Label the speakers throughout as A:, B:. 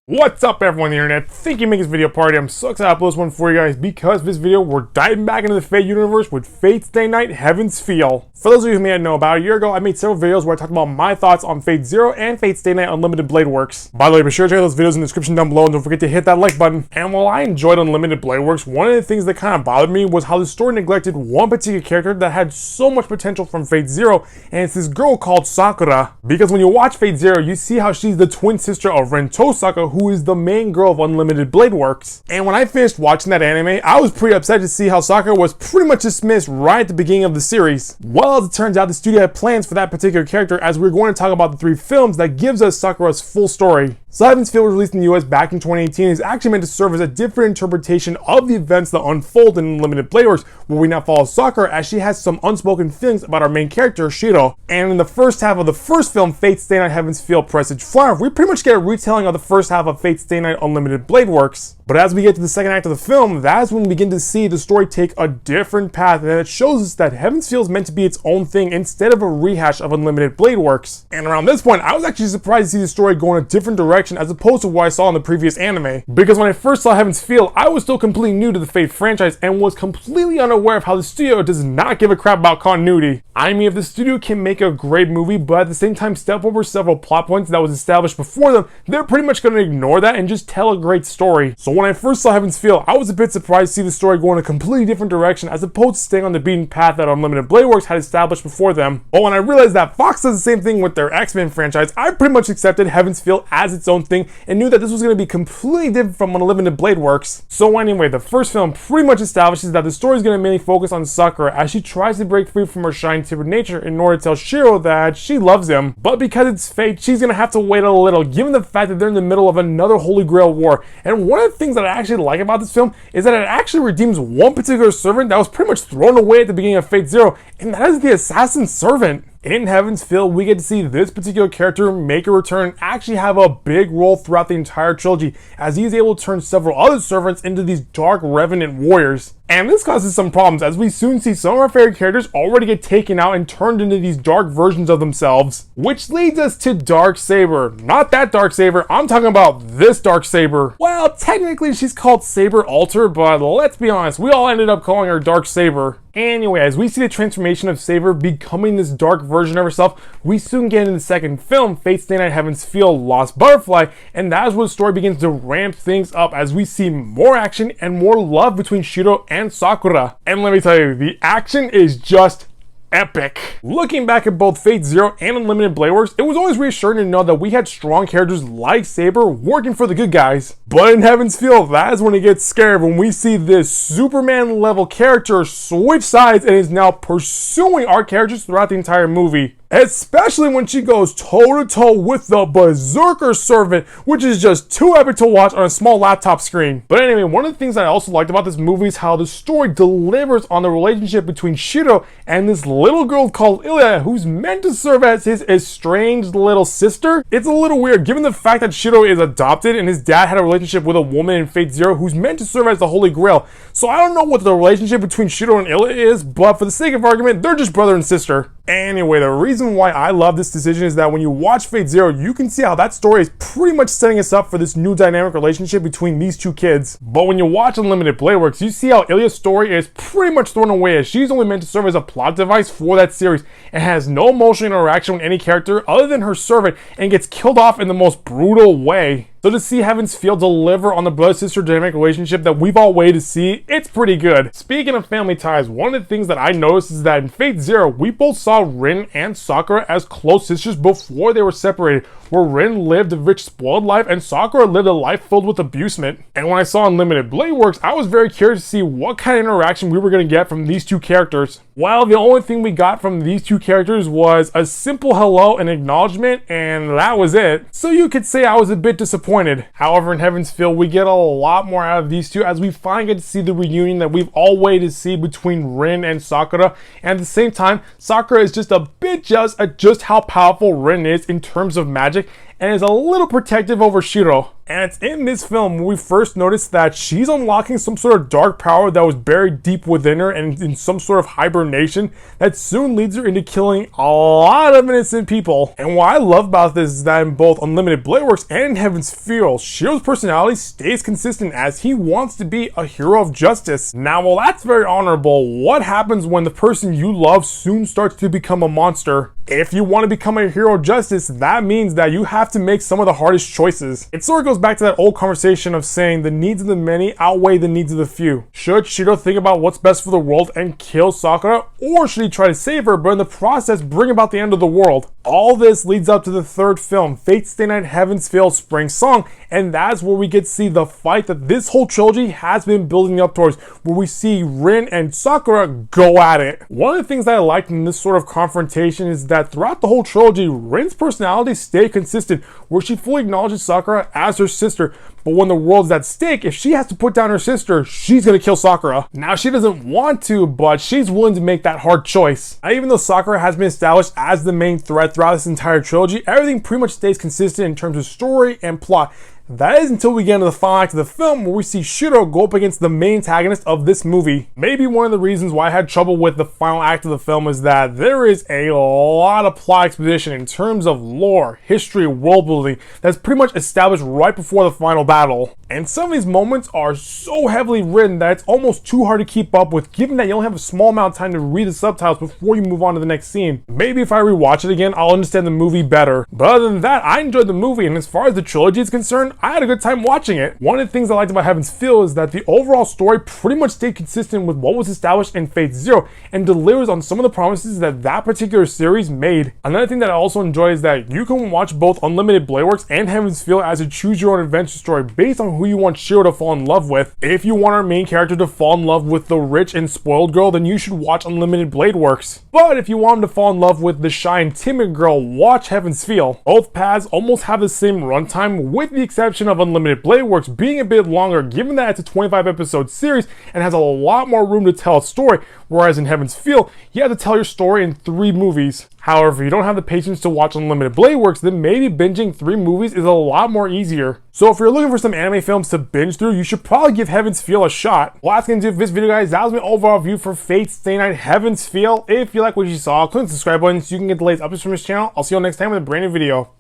A: What's up everyone on the internet? Thank you for making this video party. I'm so excited to upload this one for you guys because this video we're diving back into the Fate universe with Fate Stay Night Heaven's Feel. For those of you who may not know, about a year ago I made several videos where I talked about my thoughts on Fate Zero and Fate Stay Night Unlimited Blade Works. By the way, be sure to check out those videos in the description down below and don't forget to hit that like button. And while I enjoyed Unlimited Blade Works, one of the things that kind of bothered me was how the story neglected one particular character that had so much potential from Fate Zero, and it's this girl called Sakura. Because when you watch Fate Zero, you see how she's the twin sister of Ren Tosaka, who is the main girl of Unlimited Blade Works. And when I finished watching that anime, I was pretty upset to see how Sakura was pretty much dismissed right at the beginning of the series. Well, as it turns out, the studio had plans for that particular character, as we're going to talk about the 3 films that gives us Sakura's full story. So Heaven's Feel was released in the US back in 2018 and is actually meant to serve as a different interpretation of the events that unfold in Unlimited Blade Works, where we now follow Sakura as she has some unspoken feelings about our main character, Shiro. And in the first half of the first film, Fate Stay Night Heaven's Feel Presage Flower, we pretty much get a retelling of the first half of Fate Stay Night Unlimited Blade Works. But as we get to the second act of the film, that's when we begin to see the story take a different path, and it shows us that Heaven's Feel is meant to be its own thing instead of a rehash of Unlimited Blade Works. And around this point, I was actually surprised to see the story go in a different direction as opposed to what I saw in the previous anime. Because when I first saw Heaven's Feel, I was still completely new to the Fate franchise and was completely unaware of how the studio does not give a crap about continuity. I mean, if the studio can make a great movie, but at the same time step over several plot points that was established before them, they're pretty much going to ignore that and just tell a great story. So when I first saw Heaven's Feel, I was a bit surprised to see the story go in a completely different direction as opposed to staying on the beaten path that Unlimited Blade Works had established before them. But when I realized that Fox does the same thing with their X-Men franchise, I pretty much accepted Heaven's Feel as its own thing and knew that this was going to be completely different from Unlimited Blade Works. So anyway, the first film pretty much establishes that the story is going to mainly focus on Sakura as she tries to break free from her shiny-tempered nature in order to tell Shiro that she loves him. But because it's fate, she's going to have to wait a little, given the fact that they're in the middle of another Holy Grail war. And one of the things that I actually like about this film is that it actually redeems one particular servant that was pretty much thrown away at the beginning of Fate Zero, and that is the assassin servant. In Heaven's Feel, we get to see this particular character make a return and actually have a big role throughout the entire trilogy, as he is able to turn several other servants into these dark revenant warriors. And this causes some problems, as we soon see some of our favorite characters already get taken out and turned into these dark versions of themselves. Which leads us to Dark Saber. Not that Dark Saber, I'm talking about this Dark Saber. Well, technically she's called Saber Alter, but let's be honest, we all ended up calling her Dark Saber. Anyway, as we see the transformation of Saber becoming this dark version of herself, we soon get into the second film, Fate Stay Night Heaven's Feel Lost Butterfly, and that is where the story begins to ramp things up as we see more action and more love between Shiro and Sakura. And let me tell you, the action is just epic. Looking back at both Fate Zero and Unlimited Blade Works, it was always reassuring to know that we had strong characters like Saber working for the good guys. But in Heaven's Feel, that is when it gets scary when we see this Superman level character switch sides and is now pursuing our characters throughout the entire movie. Especially when she goes toe-to-toe with the Berserker Servant, which is just too epic to watch on a small laptop screen. But anyway, one of the things I also liked about this movie is how the story delivers on the relationship between Shiro and this little girl called Ilya, who's meant to serve as his estranged little sister. It's a little weird given the fact that Shiro is adopted and his dad had a relationship with a woman in Fate Zero who's meant to serve as the Holy Grail. So I don't know what the relationship between Shiro and Ilya is, but for the sake of argument, they're just brother and sister. Anyway, the reason why I love this decision is that when you watch Fate Zero, you can see how that story is pretty much setting us up for this new dynamic relationship between these two kids. But when you watch Unlimited Blade Works, you see how Ilya's story is pretty much thrown away, as she's only meant to serve as a plot device for that series and has no emotional interaction with any character other than her servant and gets killed off in the most brutal way. So to see Heaven's Feel deliver on the brother-sister dynamic relationship that we've all waited to see, it's pretty good. Speaking of family ties, one of the things that I noticed is that in Fate Zero, we both saw Rin and Sakura as close sisters before they were separated, where Rin lived a rich, spoiled life and Sakura lived a life filled with abusement. And when I saw Unlimited Blade Works, I was very curious to see what kind of interaction we were going to get from these two characters. Well, the only thing we got from these two characters was a simple hello and acknowledgement, and that was it. So you could say I was a bit disappointed. However, in Heaven's Feel, we get a lot more out of these two as we finally get to see the reunion that we've all waited to see between Rin and Sakura. And at the same time, Sakura is just a bit jealous at just how powerful Rin is in terms of magic, and is a little protective over Shiro. And it's in this film where we first notice that she's unlocking some sort of dark power that was buried deep within her and in some sort of hibernation that soon leads her into killing a lot of innocent people. And what I love about this is that in both Unlimited Blade Works and in Heaven's Feel, Shiro's personality stays consistent as he wants to be a hero of justice. Now, while that's very honorable, what happens when the person you love soon starts to become a monster? If you want to become a hero of justice, that means that you have to make some of the hardest choices. It sort of goes back to that old conversation of saying the needs of the many outweigh the needs of the few. Should Shiro think about what's best for the world and kill Sakura, or should he try to save her but in the process bring about the end of the world? All this leads up to the third film, Fate Stay Night Heaven's Feel Spring Song, and that's where we get to see the fight that this whole trilogy has been building up towards, where we see Rin and Sakura go at it. One of the things that I liked in this sort of confrontation is that throughout the whole trilogy, Rin's personality stayed consistent, where she fully acknowledges Sakura as her sister, but when the world's at stake, if she has to put down her sister, she's gonna kill Sakura. Now, she doesn't want to, but she's willing to make that hard choice. Now, even though Sakura has been established as the main threat throughout this entire trilogy, everything pretty much stays consistent in terms of story and plot. That is until we get into the final act of the film, where we see Shiro go up against the main antagonist of this movie. Maybe one of the reasons why I had trouble with the final act of the film is that there is a lot of plot exposition in terms of lore, history, world building that's pretty much established right before the final battle. And some of these moments are so heavily written that it's almost too hard to keep up with, given that you only have a small amount of time to read the subtitles before you move on to the next scene. Maybe if I rewatch it again, I'll understand the movie better. But other than that, I enjoyed the movie, and as far as the trilogy is concerned, I had a good time watching it. One of the things I liked about Heaven's Feel is that the overall story pretty much stayed consistent with what was established in Fate Zero and delivers on some of the promises that that particular series made. Another thing that I also enjoy is that you can watch both Unlimited Blade Works and Heaven's Feel as a choose your own adventure story based on who you want Shiro to fall in love with. If you want our main character to fall in love with the rich and spoiled girl, then you should watch Unlimited Blade Works. But if you want him to fall in love with the shy and timid girl, watch Heaven's Feel. Both paths almost have the same runtime, with the exception of Unlimited Blade Works being a bit longer, given that it's a 25 episode series and has a lot more room to tell a story, whereas in Heaven's Feel, you have to tell your story in 3 movies. However, if you don't have the patience to watch Unlimited Blade Works, then maybe binging 3 movies is a lot more easier. So if you're looking for some anime films to binge through, you should probably give Heaven's Feel a shot. Well, that's gonna do it for this video, guys. That was my overall review for Fate Stay Night Heaven's Feel. If you like what you saw, click the subscribe button so you can get the latest updates from this channel. I'll see you all next time with a brand new video.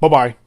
A: Bye-bye.